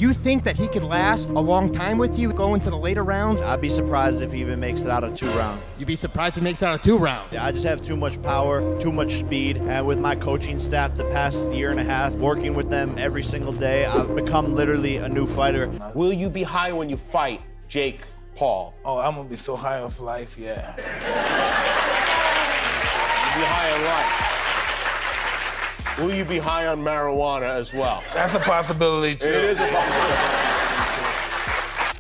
You think that he could last a long time with you, go into the later rounds? I'd be surprised if he even makes it out of 2 rounds. You'd be surprised if he makes it out of 2 rounds. I just have too much power, too much speed, and with my coaching staff the past year and a half, working with them every single day, I've become literally a new fighter. Will you be high when you fight Jake Paul? Oh, I'm gonna be so high off life, yeah. You'll be high on life. Will you be high on marijuana as well? That's a possibility, too. It is a possibility.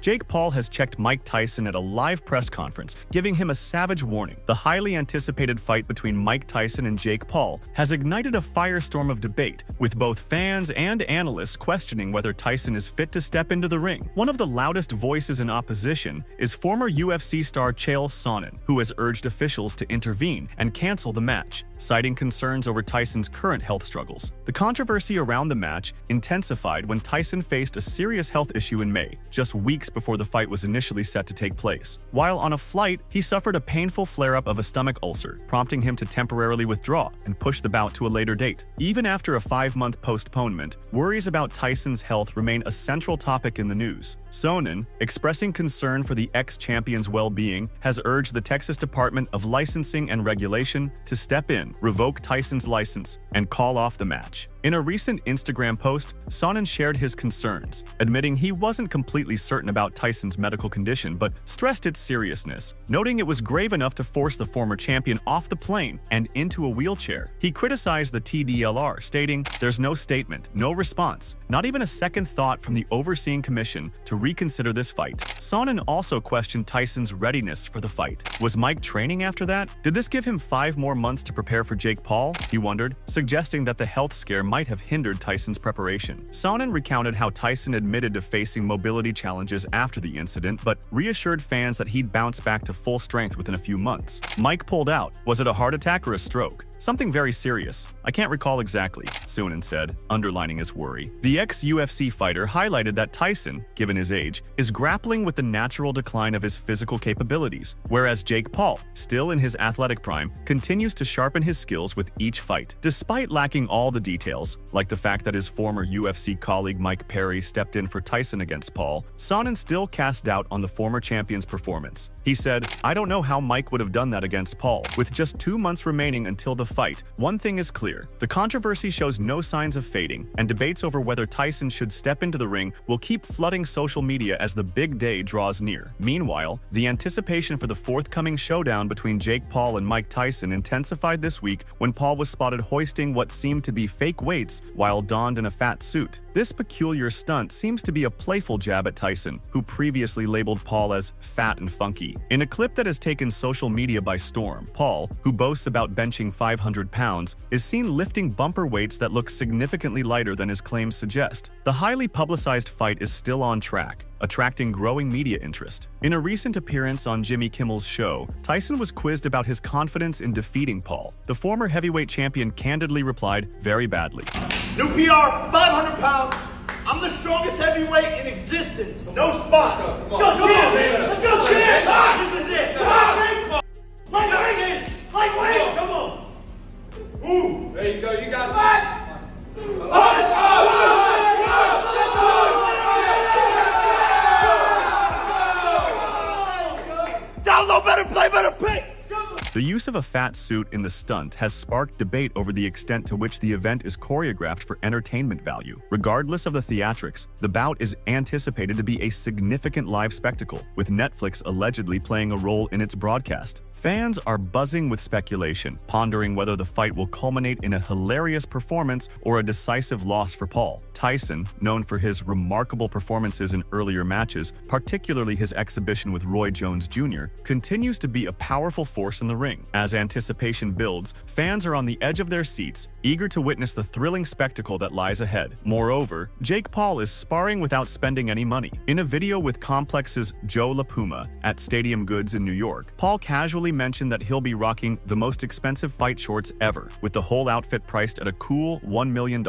Jake Paul has checked Mike Tyson at a live press conference, giving him a savage warning. The highly anticipated fight between Mike Tyson and Jake Paul has ignited a firestorm of debate, with both fans and analysts questioning whether Tyson is fit to step into the ring. One of the loudest voices in opposition is former UFC star Chael Sonnen, who has urged officials to intervene and cancel the match, citing concerns over Tyson's current health struggles. The controversy around the match intensified when Tyson faced a serious health issue in May, just weeks before the fight was initially set to take place. While on a flight, he suffered a painful flare-up of a stomach ulcer, prompting him to temporarily withdraw and push the bout to a later date. Even after a 5-month postponement, worries about Tyson's health remain a central topic in the news. Sonnen, expressing concern for the ex-champion's well-being, has urged the Texas Department of Licensing and Regulation to step in, revoke Tyson's license, and call off the match. In a recent Instagram post, Sonnen shared his concerns, admitting he wasn't completely certain about Tyson's medical condition but stressed its seriousness, noting it was grave enough to force the former champion off the plane and into a wheelchair. He criticized the TDLR, stating, "There's no statement, no response, not even a second thought from the overseeing commission to reconsider this fight." Sonnen also questioned Tyson's readiness for the fight. Was Mike training after that? Did this give him 5 more months to prepare for Jake Paul? He wondered, suggesting that the health scare might have hindered Tyson's preparation. Sonnen recounted how Tyson admitted to facing mobility challenges after the incident, but reassured fans that he'd bounce back to full strength within a few months. Mike pulled out. Was it a heart attack or a stroke? Something very serious. I can't recall exactly, Sonnen said, underlining his worry. The ex-UFC fighter highlighted that Tyson, given his age, is grappling with the natural decline of his physical capabilities, whereas Jake Paul, still in his athletic prime, continues to sharpen his skills with each fight. Despite lacking all the details, like the fact that his former UFC colleague Mike Perry stepped in for Tyson against Paul, Sonnen still cast doubt on the former champion's performance. He said, "I don't know how Mike would have done that against Paul. With just 2 months remaining until the fight, one thing is clear. The controversy shows no signs of fading, and debates over whether Tyson should step into the ring will keep flooding social media as the big day draws near." Meanwhile, the anticipation for the forthcoming showdown between Jake Paul and Mike Tyson intensified this week when Paul was spotted hoisting what seemed to be fake weights while donned in a fat suit. This peculiar stunt seems to be a playful jab at Tyson, who previously labeled Paul as fat and funky. In a clip that has taken social media by storm, Paul, who boasts about benching 500 pounds, is seen lifting bumper weights that look significantly lighter than his claims suggest. The highly publicized fight is still on track, attracting growing media interest. In a recent appearance on Jimmy Kimmel's show, Tyson was quizzed about his confidence in defeating Paul. The former heavyweight champion candidly replied, "Very badly." New PR, 500 pounds. I'm the strongest heavyweight in existence. No spot. Let's go, champ, man. Let's go, champ. This is it. Come on, lightweight. Lightweight. Come on. Ooh. There you go. You got it. Down low, better play, better pick. The use of a fat suit in the stunt has sparked debate over the extent to which the event is choreographed for entertainment value. Regardless of the theatrics, the bout is anticipated to be a significant live spectacle, with Netflix allegedly playing a role in its broadcast. Fans are buzzing with speculation, pondering whether the fight will culminate in a hilarious performance or a decisive loss for Paul. Tyson, known for his remarkable performances in earlier matches, particularly his exhibition with Roy Jones Jr., continues to be a powerful force in the ring. As anticipation builds, fans are on the edge of their seats, eager to witness the thrilling spectacle that lies ahead. Moreover, Jake Paul is sparring without spending any money. In a video with Complex's Joe LaPuma at Stadium Goods in New York, Paul casually mentioned that he'll be rocking the most expensive fight shorts ever, with the whole outfit priced at a cool $1 million.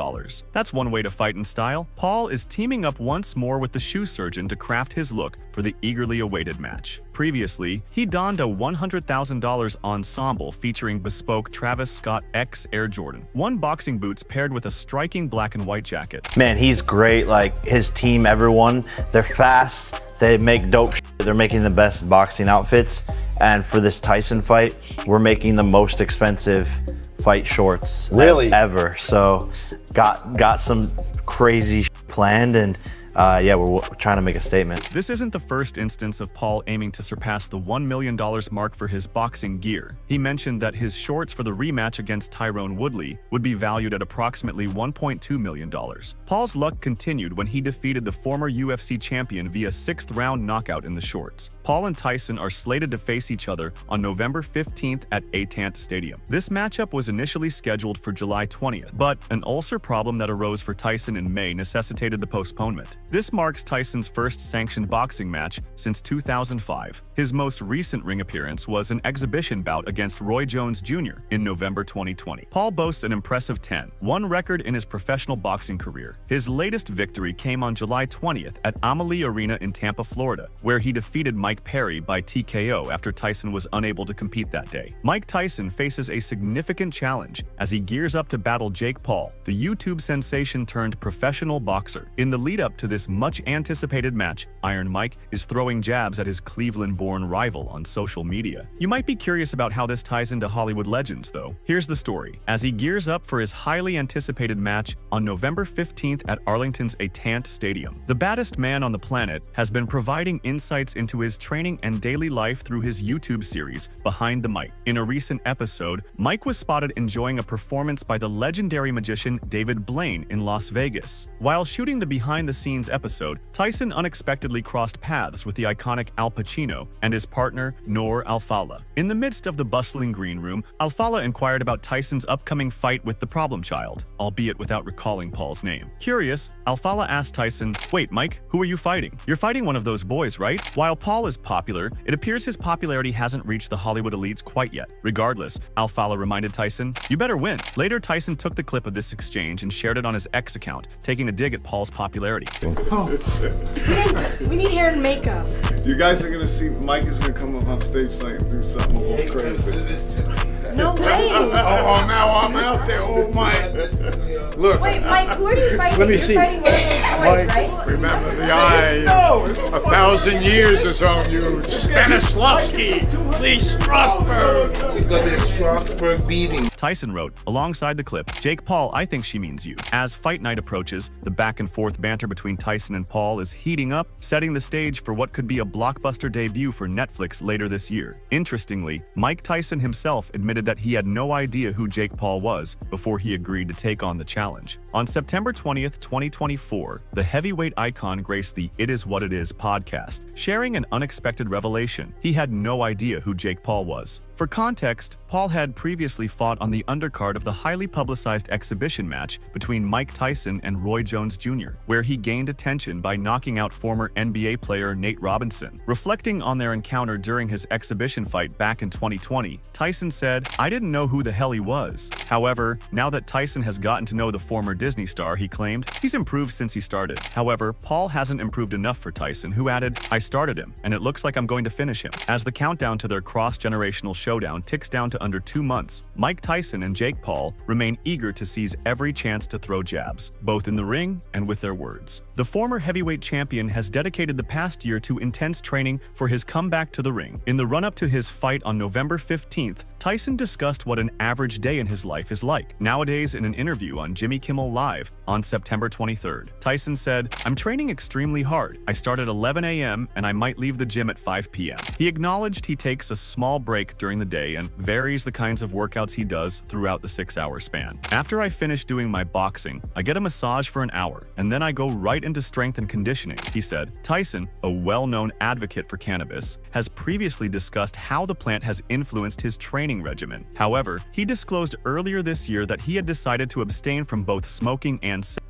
That's one way to fight in style. Paul is teaming up once more with the shoe surgeon to craft his look for the eagerly awaited match. Previously, he donned a $100,000 ensemble featuring bespoke Travis Scott X Air Jordan 1 boxing boots paired with a striking black and white jacket. Man, he's great. Like, his team, everyone, they're fast. They make dope shit. They're making the best boxing outfits. And for this Tyson fight, we're making the most expensive fight shorts ever. So got some crazy shit planned, and yeah, we're trying to make a statement. This isn't the first instance of Paul aiming to surpass the $1 million mark for his boxing gear. He mentioned that his shorts for the rematch against Tyrone Woodley would be valued at approximately $1.2 million. Paul's luck continued when he defeated the former UFC champion via 6th-round knockout in the shorts. Paul and Tyson are slated to face each other on November 15th at Atant Stadium. This matchup was initially scheduled for July 20th, but an ulcer problem that arose for Tyson in May necessitated the postponement. This marks Tyson's first sanctioned boxing match since 2005. His most recent ring appearance was an exhibition bout against Roy Jones Jr. in November 2020. Paul boasts an impressive 10-1 record in his professional boxing career. His latest victory came on July 20th at Amalie Arena in Tampa, Florida, where he defeated Mike Perry by TKO after Tyson was unable to compete that day. Mike Tyson faces a significant challenge as he gears up to battle Jake Paul, the YouTube sensation turned professional boxer. In the lead-up to this much-anticipated match, Iron Mike is throwing jabs at his Cleveland-born rival on social media. You might be curious about how this ties into Hollywood legends, though. Here's the story. As he gears up for his highly anticipated match on November 15th at Arlington's Atant Stadium, the baddest man on the planet has been providing insights into his training and daily life through his YouTube series, Behind the Mic. In a recent episode, Mike was spotted enjoying a performance by the legendary magician David Blaine in Las Vegas. While shooting the behind-the-scenes episode, Tyson unexpectedly crossed paths with the iconic Al Pacino and his partner, Noor Alfallah. In the midst of the bustling green room, Alfallah inquired about Tyson's upcoming fight with the problem child, albeit without recalling Paul's name. Curious, Alfallah asked Tyson, "Wait, Mike, who are you fighting? You're fighting one of those boys, right?" While Paul is popular, it appears his popularity hasn't reached the Hollywood elites quite yet. Regardless, Alfallah reminded Tyson, "You better win." Later, Tyson took the clip of this exchange and shared it on his X account, taking a dig at Paul's popularity. We need hair and makeup. You guys are gonna see Mike is gonna come up on stage tonight and do something a little crazy. No way. Oh, now I'm out there. Oh, Mike. Look. Wait, Mike, who are you fighting? Let me You're see. fighting one of those boys, Mike, right? remember the eye. 1,000 years is on you. Stanislavski, Lee Strasberg. He's got this Strasberg beating. Tyson wrote, alongside the clip, "Jake Paul, I think she means you." As fight night approaches, the back-and-forth banter between Tyson and Paul is heating up, setting the stage for what could be a blockbuster debut for Netflix later this year. Interestingly, Mike Tyson himself admitted that he had no idea who Jake Paul was before he agreed to take on the challenge. On September 20th, 2024, the heavyweight icon graced the It Is What It Is podcast, sharing an unexpected revelation. He had no idea who Jake Paul was. For context, Paul had previously fought on the undercard of the highly publicized exhibition match between Mike Tyson and Roy Jones Jr., where he gained attention by knocking out former NBA player Nate Robinson. Reflecting on their encounter during his exhibition fight back in 2020, Tyson said, "I didn't know who the hell he was." However, now that Tyson has gotten to know the former Disney star, he claimed, he's improved since he started. However, Paul hasn't improved enough for Tyson, who added, "I started him, and it looks like I'm going to finish him." As the countdown to their cross-generational showdown ticks down to under 2 months, Mike Tyson and Jake Paul remain eager to seize every chance to throw jabs, both in the ring and with their words. The former heavyweight champion has dedicated the past year to intense training for his comeback to the ring. In the run-up to his fight on November 15th, Tyson discussed what an average day in his life is like. Nowadays, in an interview on Jimmy Kimmel Live on September 23rd, Tyson said, "I'm training extremely hard. I start at 11 a.m. and I might leave the gym at 5 p.m. He acknowledged he takes a small break during the day and varies the kinds of workouts he does throughout the 6-hour span. "After I finish doing my boxing, I get a massage for an hour, and then I go right into strength and conditioning," he said. Tyson, a well-known advocate for cannabis, has previously discussed how the plant has influenced his training regimen. However, he disclosed earlier this year that he had decided to abstain from both smoking and sex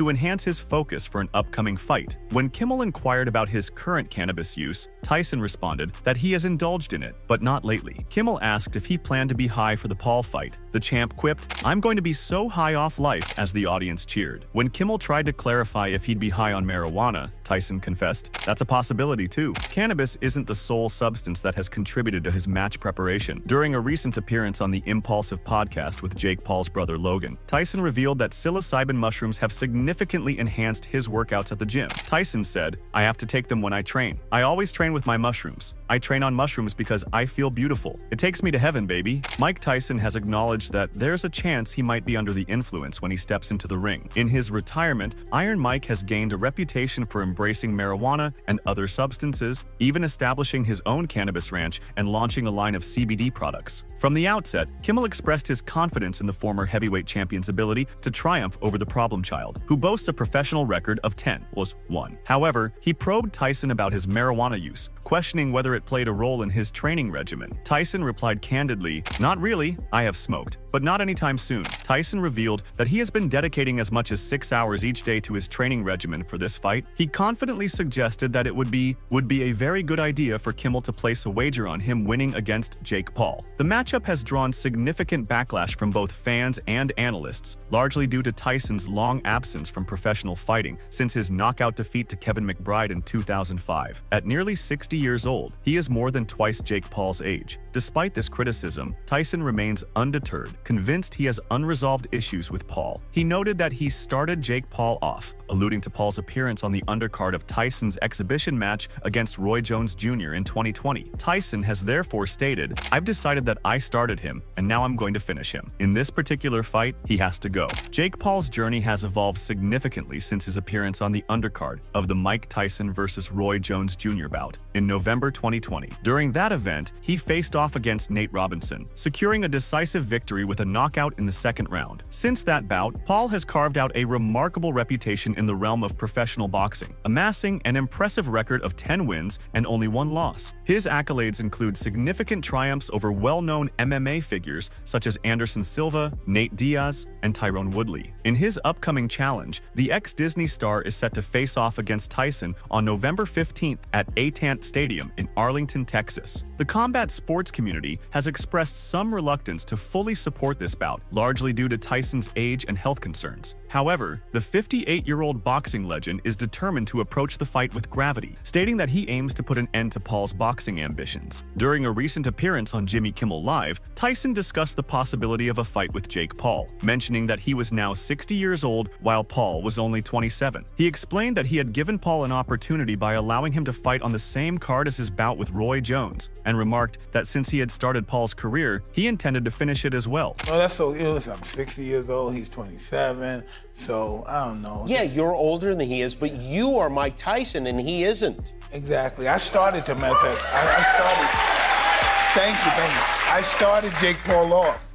to enhance his focus for an upcoming fight. When Kimmel inquired about his current cannabis use, Tyson responded that he has indulged in it, but not lately. Kimmel asked if he planned to be high for the Paul fight. The champ quipped, "I'm going to be so high off life," as the audience cheered. When Kimmel tried to clarify if he'd be high on marijuana, Tyson confessed, "That's a possibility too. Cannabis isn't the sole substance that has contributed to his match preparation." During a recent appearance on the Impulsive podcast with Jake Paul's brother Logan, Tyson revealed that psilocybin mushrooms have significantly enhanced his workouts at the gym. Tyson said, "I have to take them when I train. I always train with my mushrooms. I train on mushrooms because I feel beautiful. It takes me to heaven, baby." Mike Tyson has acknowledged that there's a chance he might be under the influence when he steps into the ring. In his retirement, Iron Mike has gained a reputation for embracing marijuana and other substances, even establishing his own cannabis ranch and launching a line of CBD products. From the outset, Kimmel expressed his confidence in the former heavyweight champion's ability to triumph over the problem child, who boasts a professional record of 10-1. However, he probed Tyson about his marijuana use, questioning whether it played a role in his training regimen. Tyson replied candidly, "Not really. I have smoked, but not anytime soon." Tyson revealed that he has been dedicating as much as 6 hours each day to his training regimen for this fight. He confidently suggested that it would be a very good idea for Kimmel to place a wager on him winning against Jake Paul. The matchup has drawn significant backlash from both fans and analysts, largely due to Tyson's long absence from professional fighting since his knockout defeat to Kevin McBride in 2005. At nearly 60 years old, he is more than twice Jake Paul's age. Despite this criticism, Tyson remains undeterred, convinced he has unresolved issues with Paul. He noted that he started Jake Paul off, alluding to Paul's appearance on the undercard of Tyson's exhibition match against Roy Jones Jr. in 2020. Tyson has therefore stated, "I've decided that I started him, and now I'm going to finish him. In this particular fight, he has to go." Jake Paul's journey has evolved significantly since his appearance on the undercard of the Mike Tyson vs. Roy Jones Jr. bout in November 2020. During that event, he faced off against Nate Robinson, securing a decisive victory with a knockout in the second round. Since that bout, Paul has carved out a remarkable reputation in the realm of professional boxing, amassing an impressive record of 10 wins and only 1 loss. His accolades include significant triumphs over well-known MMA figures such as Anderson Silva, Nate Diaz, and Tyrone Woodley. In his upcoming challenge, the ex-Disney star is set to face off against Tyson on November 15th at Atant Stadium in Arlington, Texas. The combat sports community has expressed some reluctance to fully support this bout, largely due to Tyson's age and health concerns. However, the 58-year-old boxing legend is determined to approach the fight with gravity, stating that he aims to put an end to Paul's boxing ambitions. During a recent appearance on Jimmy Kimmel Live, Tyson discussed the possibility of a fight with Jake Paul, mentioning that he was now 60 years old while Paul was only 27. He explained that he had given Paul an opportunity by allowing him to fight on the same card as his bout with Roy Jones, and remarked that since he had started Paul's career, he intended to finish it as well. Well, that's so ill. I'm 60 years old, he's 27, so I don't know. Yeah, you're older than he is, but you are Mike Tyson and he isn't. Exactly. I started, to matter of fact, thank you. I started Jake Paul off.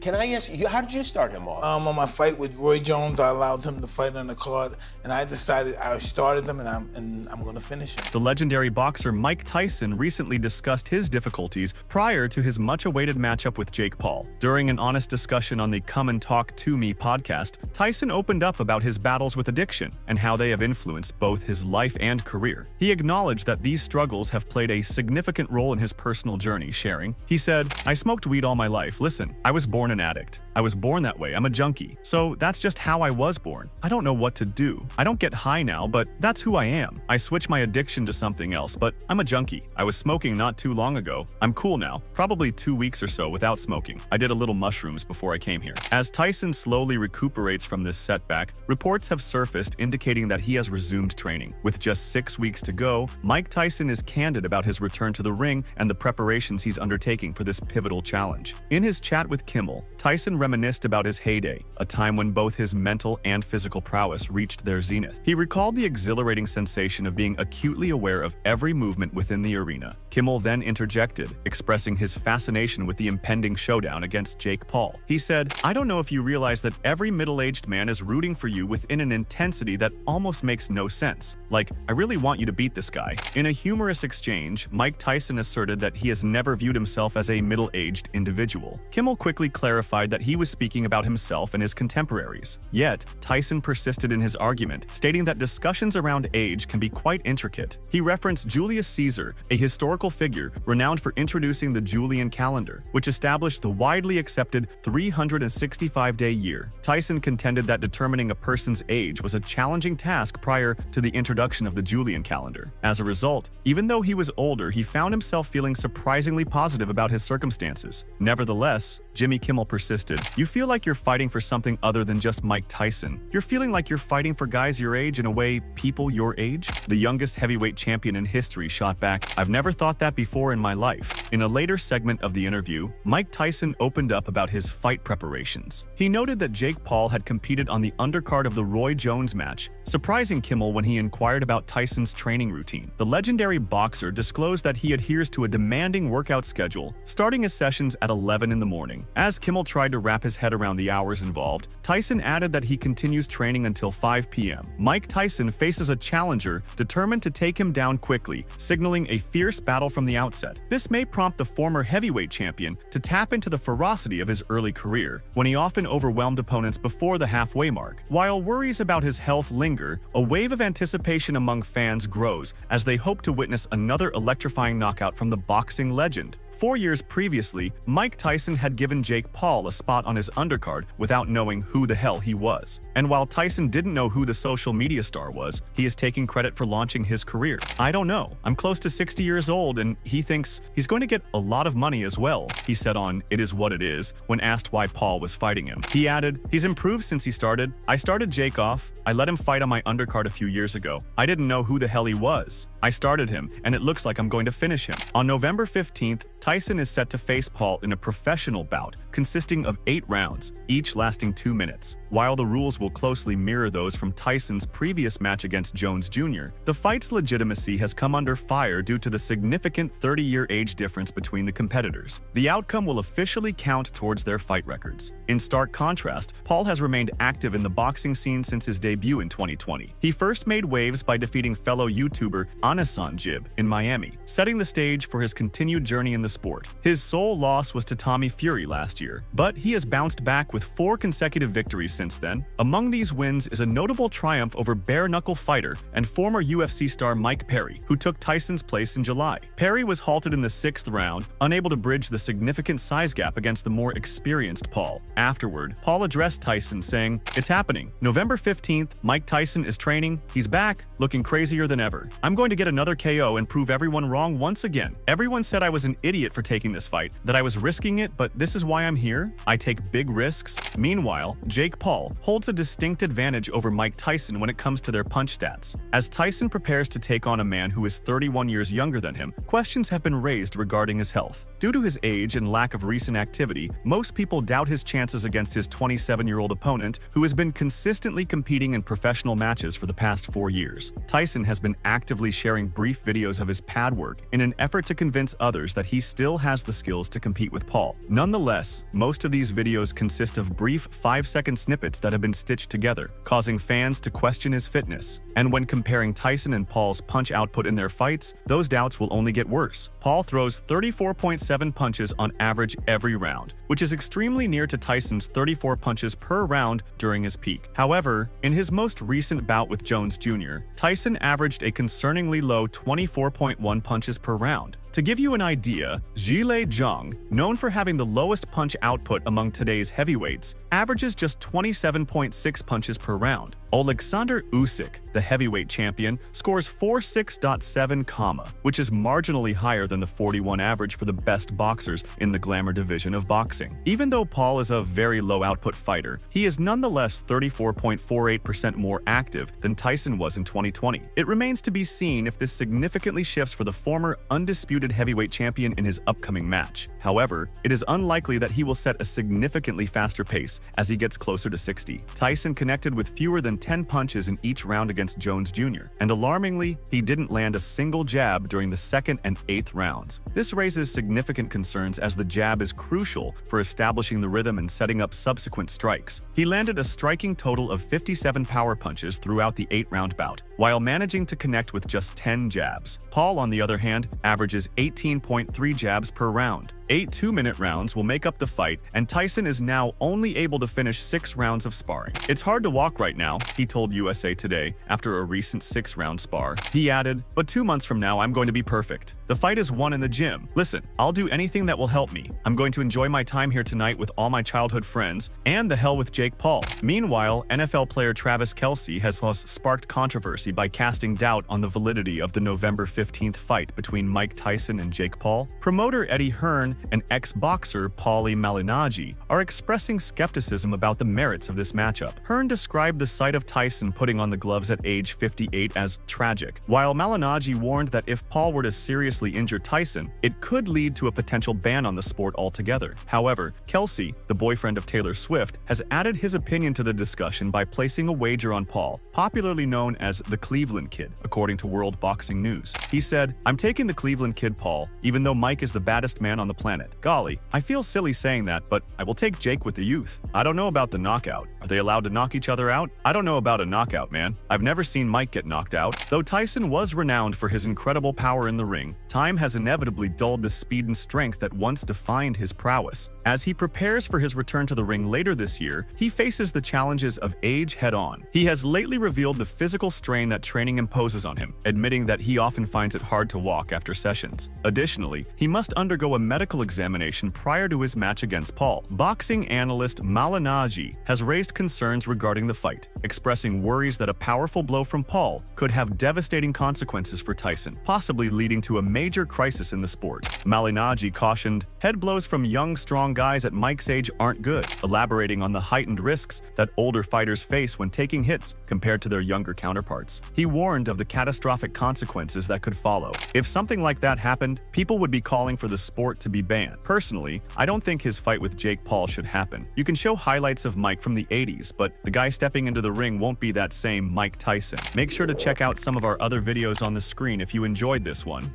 Can I ask you, how did you start him off? On my fight with Roy Jones, I allowed him to fight on the card, and I decided I started him, and I'm going to finish him. The legendary boxer Mike Tyson recently discussed his difficulties prior to his much-awaited matchup with Jake Paul. During an honest discussion on the Come and Talk to Me podcast, Tyson opened up about his battles with addiction and how they have influenced both his life and career. He acknowledged that these struggles have played a significant role in his personal journey, sharing, he said, "I smoked weed all my life. Listen, I was born an addict. I was born that way. I'm a junkie. So that's just how I was born. I don't know what to do. I don't get high now, but that's who I am. I switched my addiction to something else, but I'm a junkie. I was smoking not too long ago. I'm cool now. Probably 2 weeks or so without smoking. I did a little mushrooms before I came here." As Tyson slowly recuperates from this setback, reports have surfaced indicating that he has resumed training. With just 6 weeks to go, Mike Tyson is candid about his return to the ring and the preparations he's undertaking for this pivotal challenge. In his chat with Kimmel, Tyson reminisced about his heyday, a time when both his mental and physical prowess reached their zenith. He recalled the exhilarating sensation of being acutely aware of every movement within the arena. Kimmel then interjected, expressing his fascination with the impending showdown against Jake Paul. He said, "I don't know if you realize that every middle-aged man is rooting for you within an intensity that almost makes no sense. Like, I really want you to beat this guy." In a humorous exchange, Mike Tyson asserted that he has never viewed himself as a middle-aged individual. Kimmel quickly clarified clarified that he was speaking about himself and his contemporaries. Yet, Tyson persisted in his argument, stating that discussions around age can be quite intricate. He referenced Julius Caesar, a historical figure renowned for introducing the Julian calendar, which established the widely accepted 365-day year. Tyson contended that determining a person's age was a challenging task prior to the introduction of the Julian calendar. As a result, even though he was older, he found himself feeling surprisingly positive about his circumstances. Nevertheless, Jimmy Kimmel persisted. "You feel like you're fighting for something other than just Mike Tyson. You're feeling like you're fighting for guys your age in a way people your age?" The youngest heavyweight champion in history shot back, "I've never thought that before in my life." In a later segment of the interview, Mike Tyson opened up about his fight preparations. He noted that Jake Paul had competed on the undercard of the Roy Jones match, surprising Kimmel when he inquired about Tyson's training routine. The legendary boxer disclosed that he adheres to a demanding workout schedule, starting his sessions at 11 in the morning. As Kimmel tried to wrap his head around the hours involved, Tyson added that he continues training until 5 p.m. Mike Tyson faces a challenger determined to take him down quickly, signaling a fierce battle from the outset. This may prompt the former heavyweight champion to tap into the ferocity of his early career, when he often overwhelmed opponents before the halfway mark. While worries about his health linger, a wave of anticipation among fans grows as they hope to witness another electrifying knockout from the boxing legend. 4 years previously, Mike Tyson had given Jake Paul a spot on his undercard without knowing who the hell he was. And while Tyson didn't know who the social media star was, he is taking credit for launching his career. "I don't know. I'm close to 60 years old and he thinks he's going to get a lot of money as well," he said on It Is What It Is when asked why Paul was fighting him. He added, "He's improved since he started. I started Jake off. I let him fight on my undercard a few years ago. I didn't know who the hell he was. I started him, and it looks like I'm going to finish him." On November 15th, Tyson is set to face Paul in a professional bout consisting of 8 rounds, each lasting 2 minutes. While the rules will closely mirror those from Tyson's previous match against Jones Jr., the fight's legitimacy has come under fire due to the significant 30-year age difference between the competitors. The outcome will officially count towards their fight records. In stark contrast, Paul has remained active in the boxing scene since his debut in 2020. He first made waves by defeating fellow YouTuber Anasan Jib in Miami, setting the stage for his continued journey in the sport. His sole loss was to Tommy Fury last year, but he has bounced back with 4 consecutive victories since then. Among these wins is a notable triumph over bare-knuckle fighter and former UFC star Mike Perry, who took Tyson's place in July. Perry was halted in the 6th round, unable to bridge the significant size gap against the more experienced Paul. Afterward, Paul addressed Tyson saying, "It's happening. November 15th, Mike Tyson is training. He's back, looking crazier than ever. I'm going to get another KO and prove everyone wrong once again. Everyone said I was an idiot for taking this fight, that I was risking it, but this is why I'm here. I take big risks." Meanwhile, Jake Paul holds a distinct advantage over Mike Tyson when it comes to their punch stats. As Tyson prepares to take on a man who is 31 years younger than him, questions have been raised regarding his health. Due to his age and lack of recent activity, most people doubt his chances against his 27-year-old opponent, who has been consistently competing in professional matches for the past 4 years. Tyson has been actively sharing brief videos of his pad work in an effort to convince others that he still has the skills to compete with Paul. Nonetheless, most of these videos consist of brief 5-second snippets that have been stitched together, causing fans to question his fitness. And when comparing Tyson and Paul's punch output in their fights, those doubts will only get worse. Paul throws 34.7 punches on average every round, which is extremely near to Tyson's 34 punches per round during his peak. However, in his most recent bout with Jones Jr., Tyson averaged a concerningly low 24.1 punches per round. To give you an idea, Zhilei Zhang, known for having the lowest punch output among today's heavyweights, averages just 27.6 punches per round. Oleksandr Usyk, the heavyweight champion, scores 46.7, which is marginally higher than the 41 average for the best boxers in the glamour division of boxing. Even though Paul is a very low-output fighter, he is nonetheless 34.48% more active than Tyson was in 2020. It remains to be seen if this significantly shifts for the former undisputed heavyweight champion in his upcoming match. However, it is unlikely that he will set a significantly faster pace as he gets closer to 60. Tyson connected with fewer than 10 punches in each round against Jones Jr., and alarmingly, he didn't land a single jab during the 2nd and 8th rounds. This raises significant concerns as the jab is crucial for establishing the rhythm and setting up subsequent strikes. He landed a striking total of 57 power punches throughout the 8-round bout, while managing to connect with just 10 jabs. Paul, on the other hand, averages 18.3 jabs per round. 8 2-minute rounds will make up the fight, and Tyson is now only able to finish 6 rounds of sparring. "It's hard to walk right now," he told USA Today after a recent 6-round spar. He added, "But 2 months from now, I'm going to be perfect. The fight is won in the gym. Listen, I'll do anything that will help me. I'm going to enjoy my time here tonight with all my childhood friends, and the hell with Jake Paul." Meanwhile, NFL player Travis Kelce has sparked controversy by casting doubt on the validity of the November 15th fight between Mike Tyson and Jake Paul. Promoter Eddie Hearn and ex-boxer Paulie Malignaggi are expressing skepticism about the merits of this matchup. Hearn described the sight of Tyson putting on the gloves at age 58 as tragic, while Malignaggi warned that if Paul were to seriously injure Tyson, it could lead to a potential ban on the sport altogether. However, Kelce, the boyfriend of Taylor Swift, has added his opinion to the discussion by placing a wager on Paul, popularly known as the Cleveland Kid, according to World Boxing News. He said, "I'm taking the Cleveland Kid, Paul, even though Mike is the baddest man on the planet. Golly, I feel silly saying that, but I will take Jake with the youth. I don't know about the knockout. Are they allowed to knock each other out? I don't know about a knockout, man. I've never seen Mike get knocked out." Though Tyson was renowned for his incredible power in the ring, time has inevitably dulled the speed and strength that once defined his prowess. As he prepares for his return to the ring later this year, he faces the challenges of age head-on. He has lately revealed the physical strain that training imposes on him, admitting that he often finds it hard to walk after sessions. Additionally, he must undergo a medical examination prior to his match against Paul. Boxing analyst Malignaggi has raised concerns regarding the fight, expressing worries that a powerful blow from Paul could have devastating consequences for Tyson, possibly leading to a major crisis in the sport. Malignaggi cautioned, "Head blows from young, strong guys at Mike's age aren't good," elaborating on the heightened risks that older fighters face when taking hits compared to their younger counterparts. He warned of the catastrophic consequences that could follow. If something like that happened, people would be calling for the sport to be banned. Personally, I don't think his fight with Jake Paul should happen. You can show highlights of Mike from the 80s, but the guy stepping into the ring won't be that same Mike Tyson. Make sure to check out some of our other videos on the screen if you enjoyed this one.